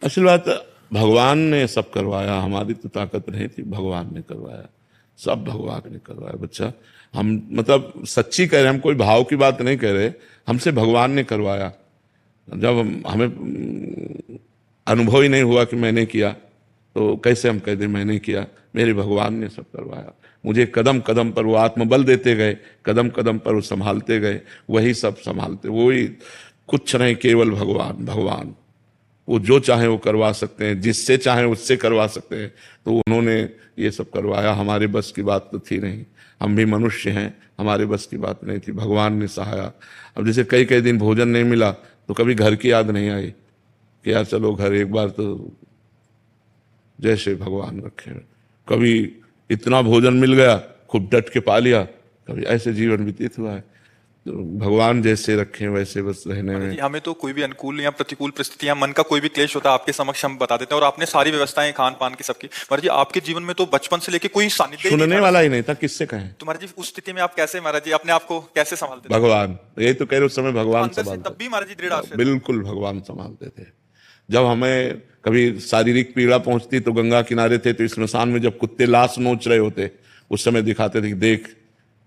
असल बात भगवान ने सब करवाया, हमारी तो ताकत नहीं थी, भगवान ने करवाया, सब भगवान ने करवाया बच्चा। हम मतलब सच्ची कह रहे हैं, हम कोई भाव की बात नहीं कह रहे, हमसे भगवान ने करवाया। जब हमें अनुभव ही नहीं हुआ कि मैंने किया, तो कैसे हम कह दें मैंने किया? मेरे भगवान ने सब करवाया। मुझे कदम कदम पर वो आत्मबल देते गए, कदम कदम पर वो संभालते गए, वही सब संभालते, वही, कुछ नहीं, केवल भगवान। भगवान वो जो चाहे वो करवा सकते हैं, जिससे चाहे उससे करवा सकते हैं, तो उन्होंने ये सब करवाया। हमारे बस की बात तो थी नहीं, हम भी मनुष्य हैं, हमारे बस की बात नहीं थी, भगवान ने सहाया। अब जैसे कई कई दिन भोजन नहीं मिला तो कभी घर की याद नहीं आई कि यार चलो घर एक बार तो, जैसे भगवान रखे। कभी इतना भोजन मिल गया, खूब डट के पा लिया, कभी ऐसे जीवन व्यतीत हुआ है। तो भगवान जैसे रखे वैसे बस रहने में। हमें तो कोई भी अनुकूल या प्रतिकूल परिस्थितियां, मन का कोई भी क्लेश होता है, आपके समक्ष हम बता देते हैं, और आपने सारी व्यवस्थाएं खान पान की सबकी। महाराज जी, आपके जीवन में तो बचपन से लेके कोई सानिध्य ही नहीं सुनने था। वाला ही नहीं था, किससे कहें? तो महाराज जी, उस स्थिति में आप कैसे, महाराज जी, अपने आप को कैसे संभालते थे? भगवान, यही तो कह रहे, उस समय भगवान अंदर से संभालते, तब भी महाराज जी दृढ़ आश्रय था। बिल्कुल भगवान संभालते थे। जब हमें कभी शारीरिक पीड़ा पहुंचती तो गंगा किनारे थे, तो स्मशान में जब कुत्ते लाश नोच रहे होते, उस समय दिखाते थे कि देख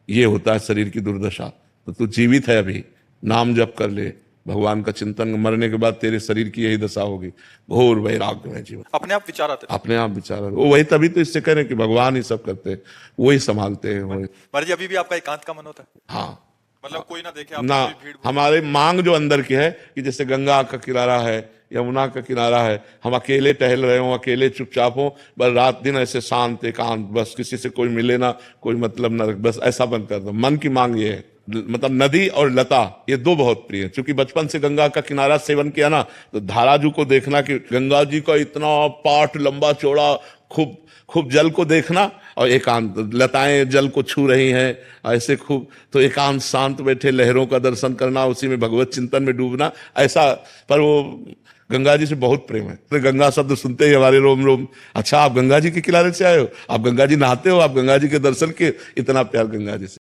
ये होता है शरीर की दुर्दशा, तो तू जीवित है, अभी नाम जप कर ले, भगवान का चिंतन, मरने के बाद तेरे शरीर की यही दशा होगी। घोर वैराग्य में जीवन, अपने आप विचार आते थे। अपने आप विचार, वो वही, तभी तो इससे कह रहे हैं कि भगवान ही सब करते हैं, वही संभालते हैं। महाराज जी, अभी भी आपका एकांत का मन होता है? हाँ, मतलब कोई ना देखे आप, ना, भीड़। हमारे मांग जो अंदर की है कि जैसे गंगा का किनारा है, यमुना का किनारा है, हम अकेले टहल रहे हों, अकेले चुपचाप हों, बस रात दिन ऐसे शांत एकांत, बस किसी से कोई मिले ना, कोई मतलब ना, बस ऐसा बंद कर दो। मन की मांग ये है। मतलब नदी और लता, ये दो बहुत प्रिय है, क्योंकि बचपन से गंगा का किनारा सेवन किया ना, तो धाराजू को देखना कि गंगा जी का इतना पाट लंबा चौड़ा, खूब खूब जल को देखना, और एकांत, लताएं जल को छू रही हैं ऐसे खूब, तो एकांत शांत बैठे लहरों का दर्शन करना, उसी में भगवत चिंतन में डूबना, ऐसा। पर वो गंगा जी से बहुत प्रेम है, तो गंगा शब्द सुनते ही हमारे रोम रोम, अच्छा आप गंगा जी के किनारे से आए हो, आप गंगा जी नहाते हो, आप गंगा जी के दर्शन के, इतना प्यार गंगा जी से।